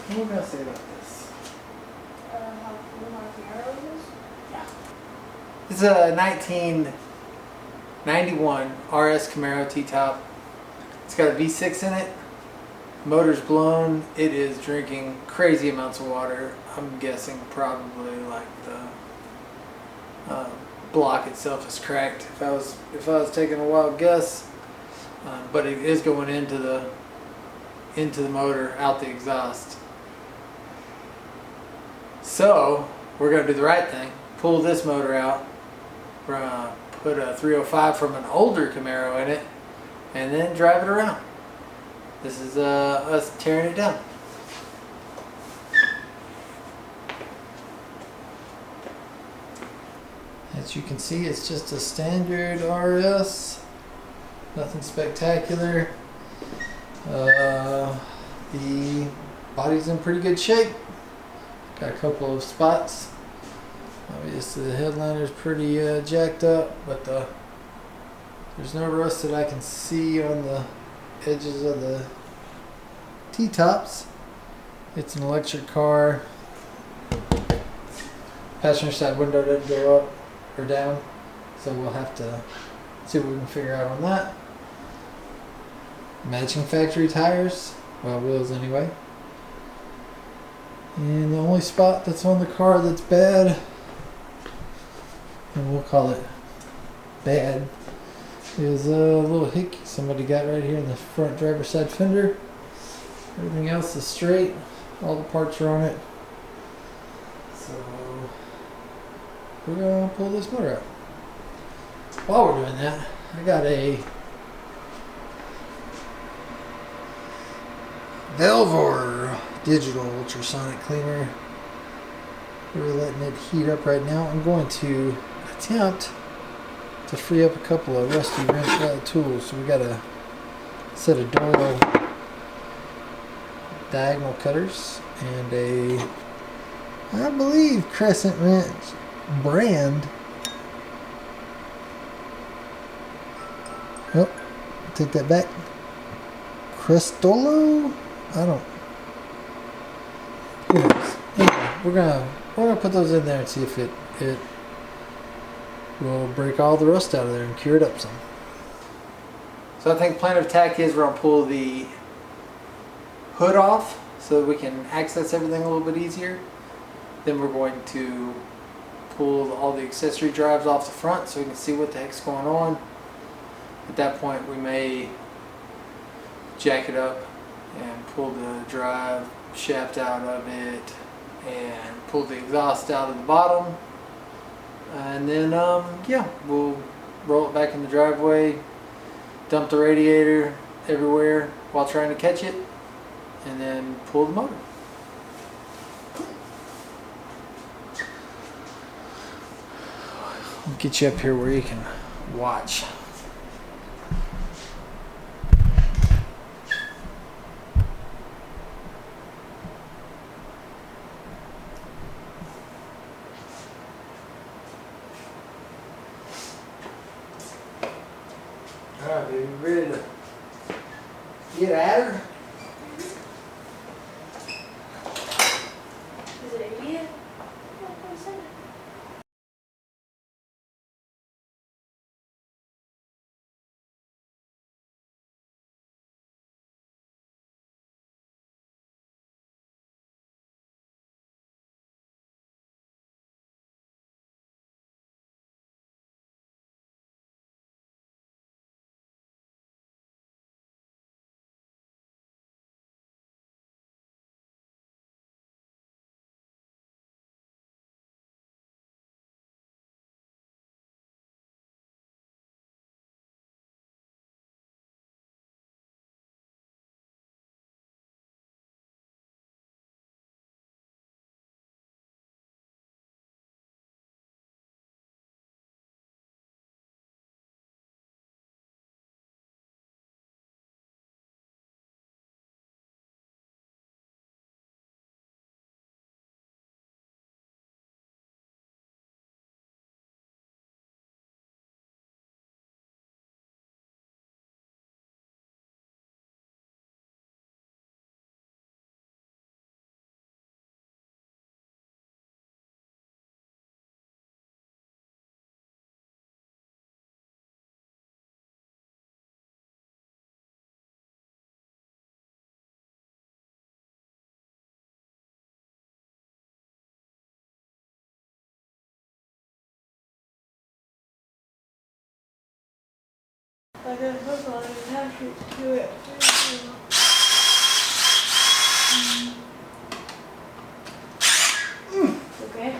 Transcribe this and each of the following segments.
What are we going to say about this? How cool my CAMARO is? Yeah. This is a 1991 RS Camaro T-top. It's got a V6 in it. Motor's blown. It is drinking crazy amounts of water. I'm guessing probably like the block itself is cracked. If I was taking a wild guess, but it is going into the motor, out the exhaust. So we're gonna do the right thing. Pull this motor out. We're gonna put a 305 from an older Camaro in it, and then drive it around. This is us tearing it down. As you can see, it's just a standard RS. Nothing spectacular. The body's in pretty good shape. Got a couple of spots. Obviously the headliner's pretty jacked up, but there's no rust that I can see on the edges of the T-tops. It's an electric car. Passenger side window doesn't go up or down, so we'll have to see what we can figure out on that. Matching factory tires, well, wheels anyway. And the only spot that's on the car that's bad, and we'll call it bad, is a little hickey somebody got right here in the front driver's side fender. Everything else is straight. All the parts are on it. So we're gonna pull this motor out. While we're doing that, I got a Velvor digital ultrasonic cleaner. We're letting it heat up right now. I'm going to attempt to free up a couple of rusty wrench tools. So we got a set of Doro diagonal cutters and a, I believe, Crescent Wrench brand. Oh, take that back. Crestolo? I don't. Anyways, we're gonna put those in there and see if it will break all the rust out of there and cure it up some. So I think plan of attack is we're gonna pull the hood off so that we can access everything a little bit easier. Then we're going to pull all the accessory drives off the front so we can see what the heck's going on. At that point we may jack it up and pull the drive shaft out of it and pull the exhaust out of the bottom, and then yeah, we'll roll it back in the driveway, dump the radiator everywhere while trying to catch it, and then pull the motor. I'll get you up here where you can watch. Alright, baby, ready to get at her? Is it a year? I gotta hook on and attach it to it. Okay.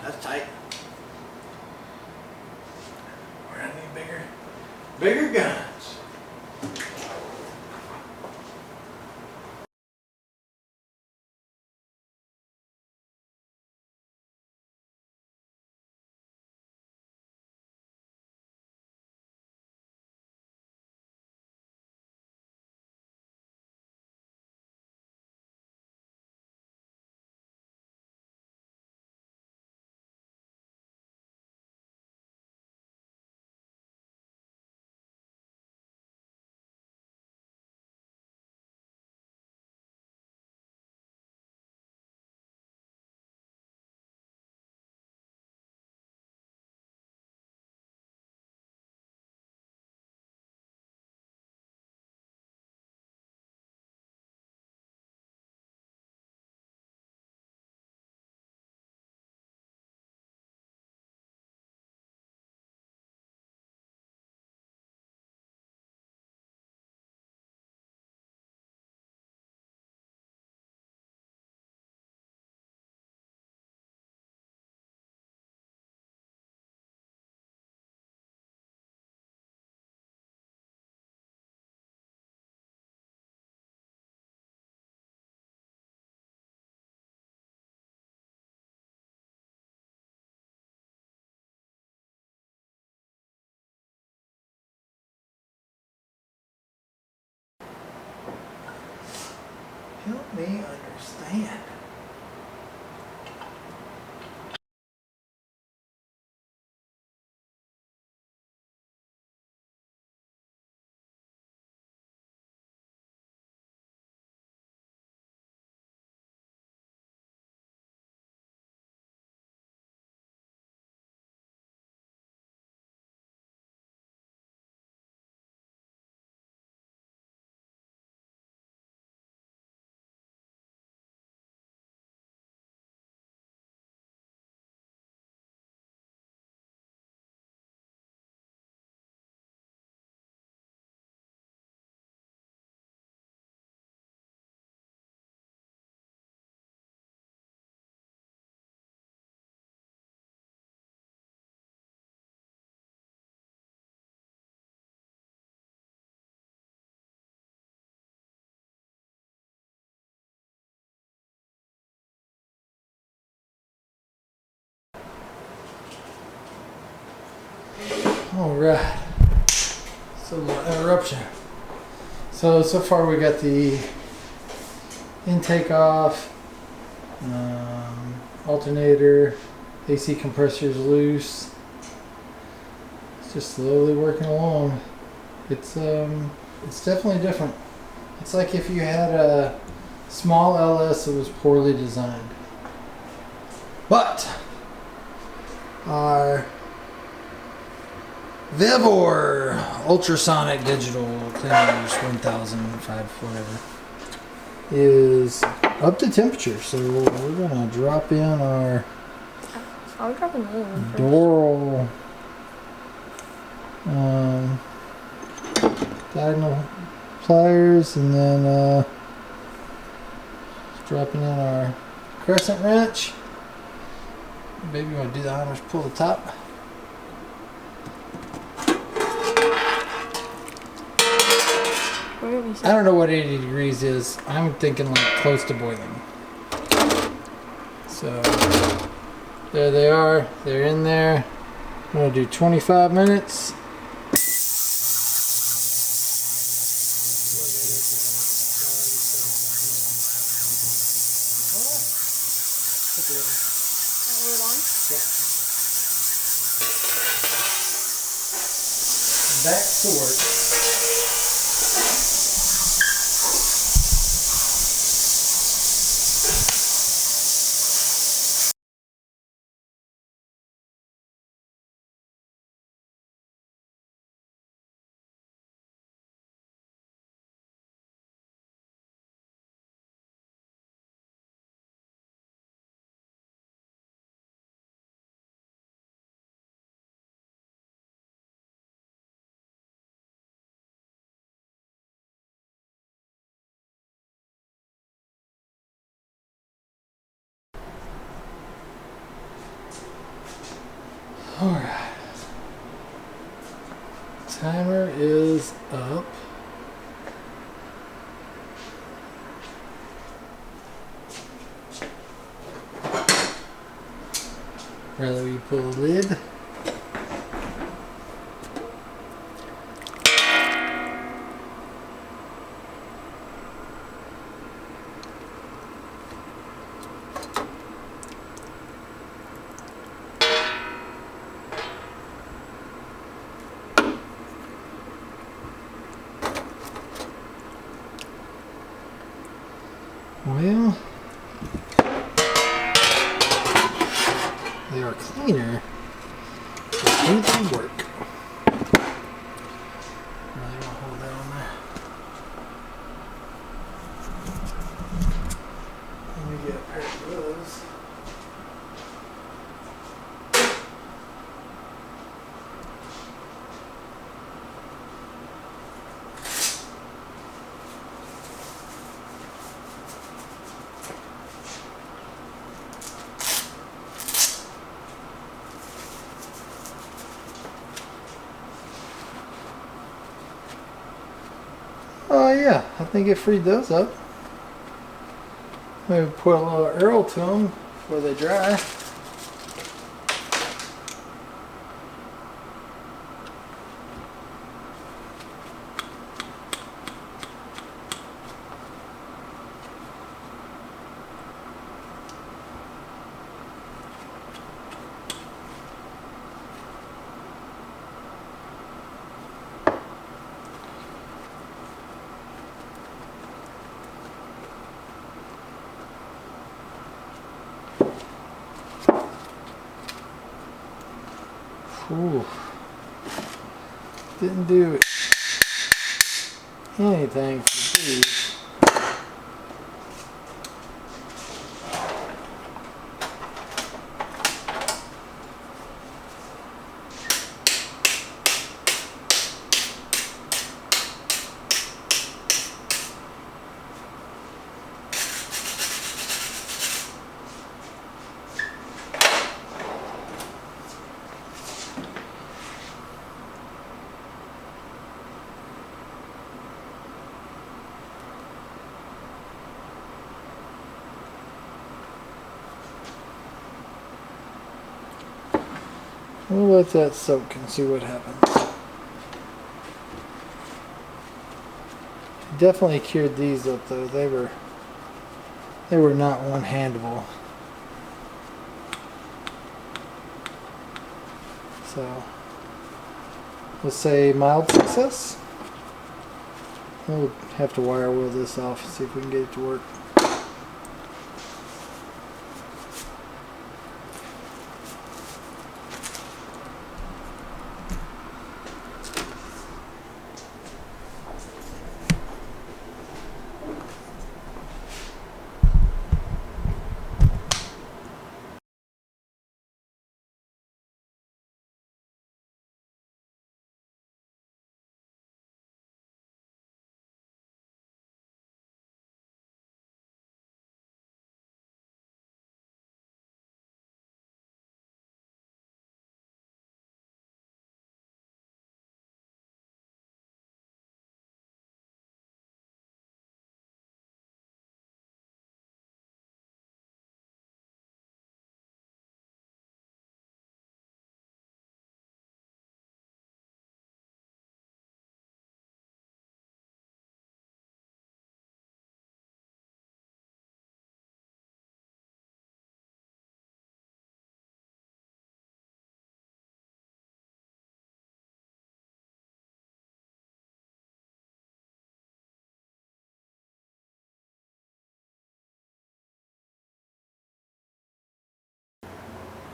That's tight. We're gonna need bigger guns. Help me understand. All right. So interruption. So far we got the intake off, alternator, AC compressor's loose. It's just slowly working along. It's definitely different. It's like if you had a small LS that was poorly designed. But our Vivor ultrasonic digital cleaners 1005 whatever is up to temperature, so we're gonna drop in our I'll drop a new one first. Doral diagonal pliers, and then dropping in our crescent wrench. Maybe you want to do the honors, pull the top. I don't know what 80 degrees is. I'm thinking like close to boiling. So there they are. They're in there. I'm going to do 25 minutes. Back to work. Alright. Timer is up. Rather we pull the lid. Well, they are cleaner, but do they work? Really want to hold that on there. Let me get a pair of gloves. Oh yeah, I think it freed those up. Maybe put a little Earl to them before they dry. Ooh. Didn't do anything for these. We'll let that soak and see what happens. Definitely cured these up though. They were not one-handable. So let's say mild success. We'll have to wire wheel this off and see if we can get it to work.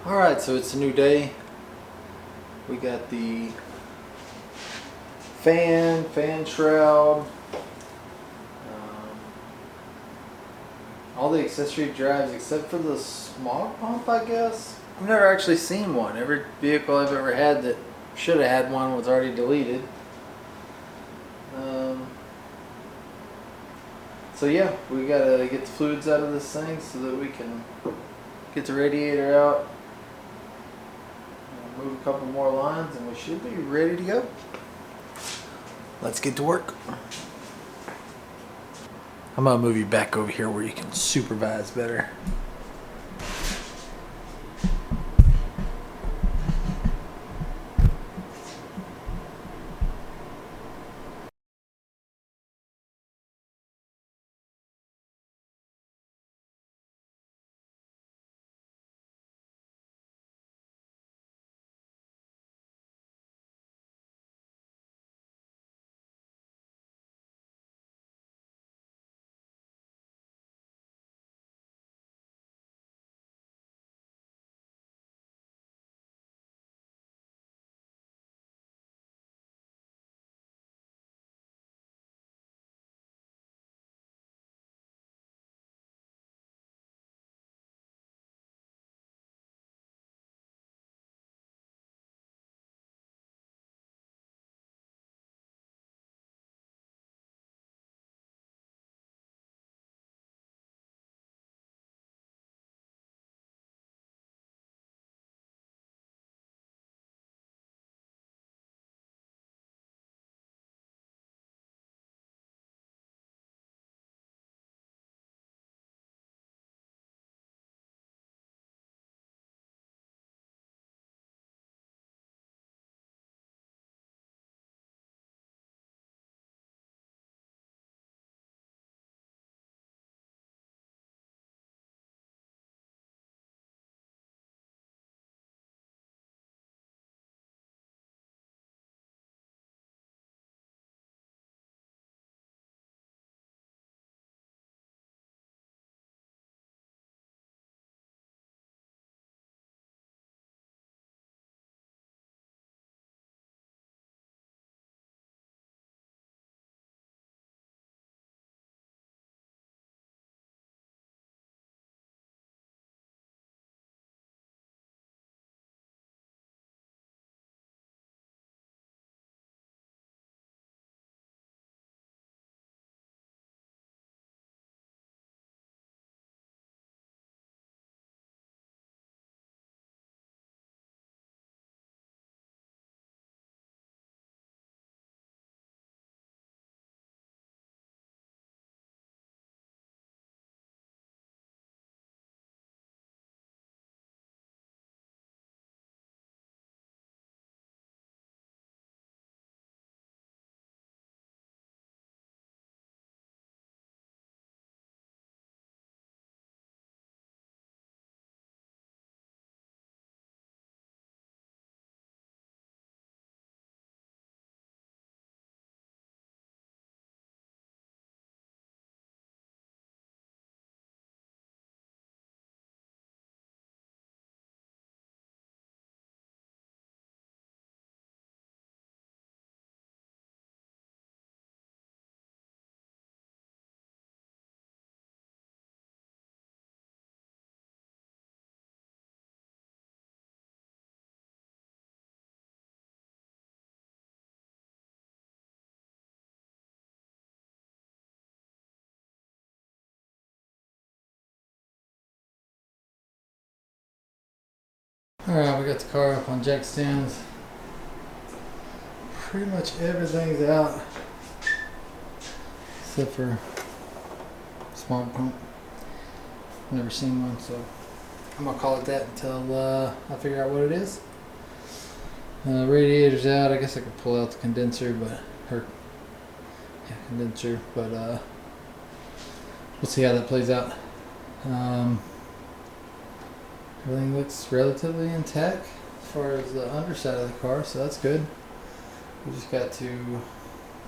Alright, so it's a new day. We got the fan shroud, all the accessory drives except for the smog pump, I guess. I've never actually seen one. Every vehicle I've ever had that should have had one was already deleted. So yeah, we gotta get the fluids out of this thing so that we can get the radiator out. move a couple more lines and we should be ready to go. Let's get to work. I'm gonna move you back over here where you can supervise better. Alright, we got the car up on jack stands. Pretty much everything's out except for smart pump. Never seen one, so I'm gonna call it that until I figure out what it is. Radiator's out. I guess I could pull out the condenser, but we'll see how that plays out. Everything looks relatively intact as far as the underside of the car, so that's good. We just got to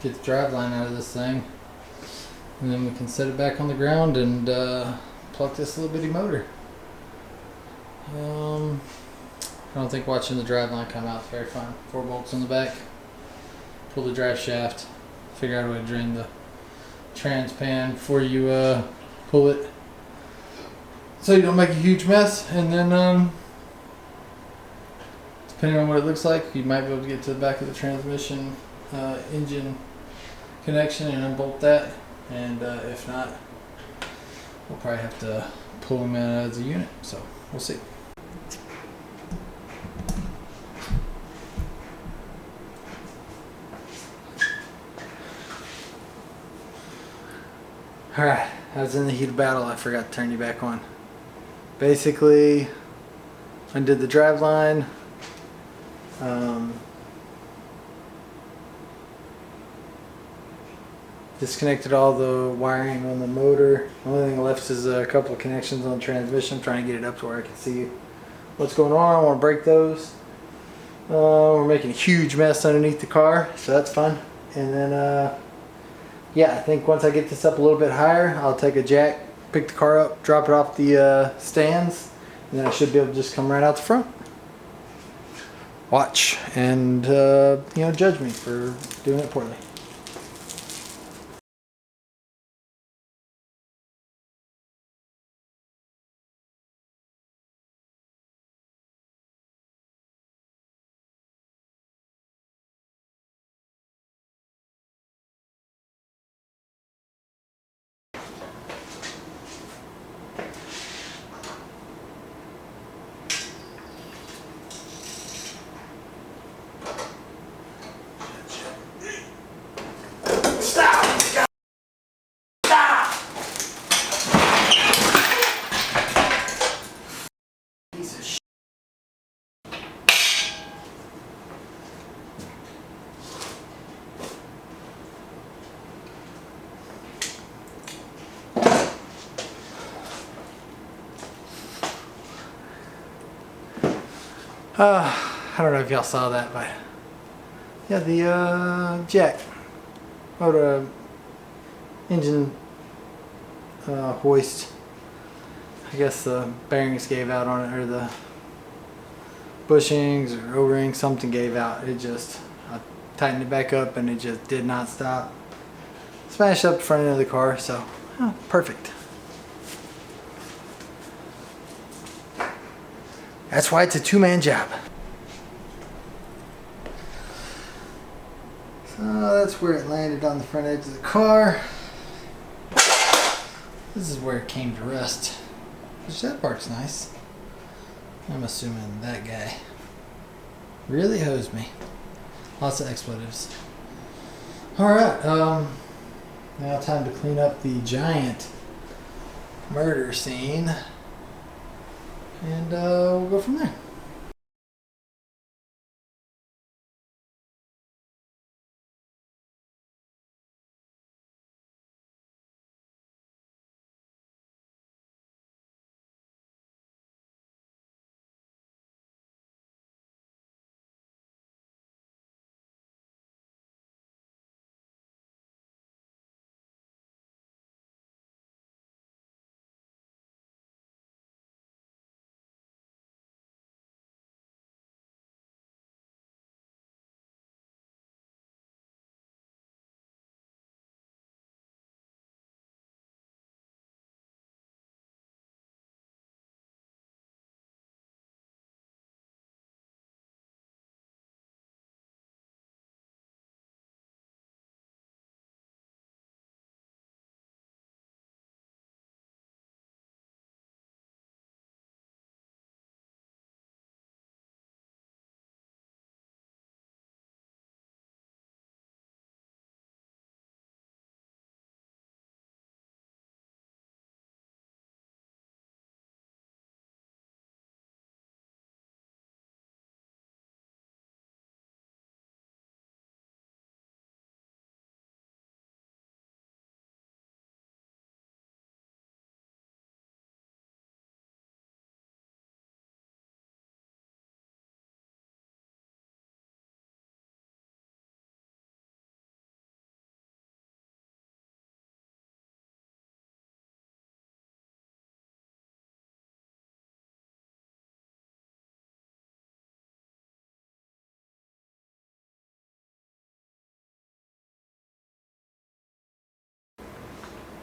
get the drive line out of this thing, and then we can set it back on the ground and pluck this little bitty motor. I don't think watching the drive line come out is very fun. 4 bolts on the back, pull the drive shaft, figure out a way to drain the trans pan before you pull it, so you don't make a huge mess. And then depending on what it looks like, you might be able to get to the back of the transmission engine connection and unbolt that, and if not, we'll probably have to pull them in as a unit, so we'll see. Alright, I was in the heat of battle. I forgot to turn you back on. Basically, undid the drive line. Disconnected all the wiring on the motor. Only thing left is a couple of connections on the transmission. I'm trying to get it up to where I can see what's going on. I want to break those. We're making a huge mess underneath the car, so that's fun. And then, yeah, I think once I get this up a little bit higher, I'll take a jack, pick the car up, drop it off the stands, and then I should be able to just come right out the front. Watch and, judge me for doing it poorly. I don't know if y'all saw that, but yeah, the jack or the engine hoist. I guess the bearings gave out on it, or the bushings or O-rings, something gave out. It just, I tightened it back up and it just did not stop. Smashed up the front end of the car, so perfect. That's why it's a two-man job. So that's where it landed on the front edge of the car. This is where it came to rest. Which that part's nice. I'm assuming that guy really hosed me. Lots of expletives. Alright, now time to clean up the giant murder scene. And we'll go from there.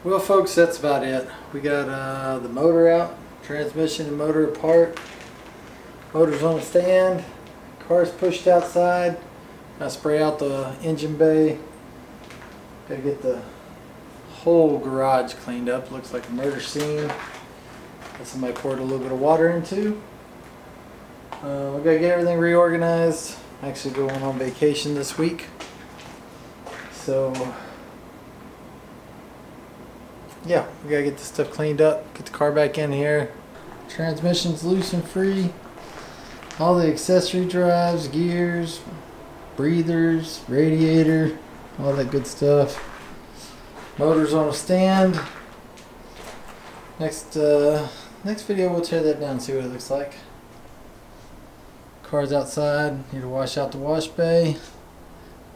Well folks, that's about it. We got the motor out, transmission and motor apart, motor's on the stand, car's pushed outside. Gotta spray out the engine bay, gotta get the whole garage cleaned up. Looks like a murder scene that somebody poured a little bit of water into. We gotta get everything reorganized. I'm actually going on vacation this week, so yeah, we gotta get this stuff cleaned up, get the car back in here. Transmission's loose and free. All the accessory drives, gears, breathers, radiator, all that good stuff. Motor's on a stand. Next video we'll tear that down and see what it looks like. Car's outside, need to wash out the wash bay.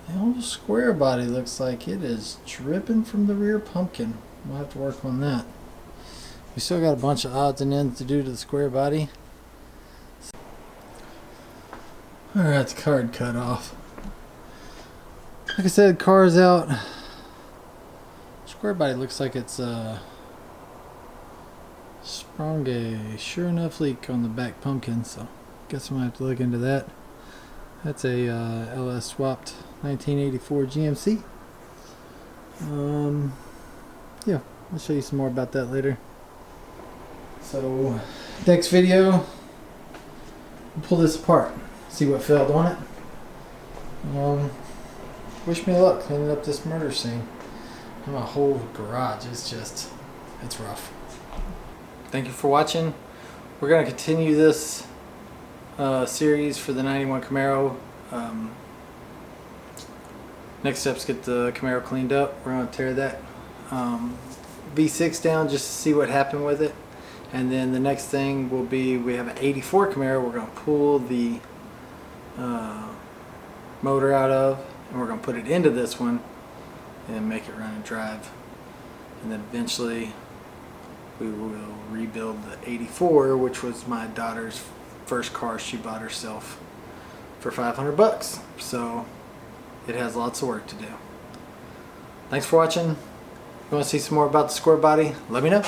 The old square body looks like it is dripping from the rear pumpkin. We'll have to work on that. We still got a bunch of odds and ends to do to the square body. Alright, the card cut off. Like I said, car's out. Square body looks like it's sprung a sure enough leak on the back pumpkin, so guess I'm gonna have to look into that. That's a LS swapped 1984 GMC. Yeah, I'll show you some more about that later. So next video, we'll pull this apart, see what failed on it. Wish me luck cleaning up this murder scene. My whole garage is just, it's rough. Thank you for watching. We're going to continue this series for the 91 Camaro. Next step's get the Camaro cleaned up. We're going to tear that V6 down just to see what happened with it. And then the next thing will be, we have an 84 Camaro we're going to pull the motor out of, and we're going to put it into this one and make it run and drive. And then eventually we will rebuild the 84, which was my daughter's first car she bought herself for 500 bucks. So it has lots of work to do. Thanks for watching. If you want to see some more about the square body, let me know.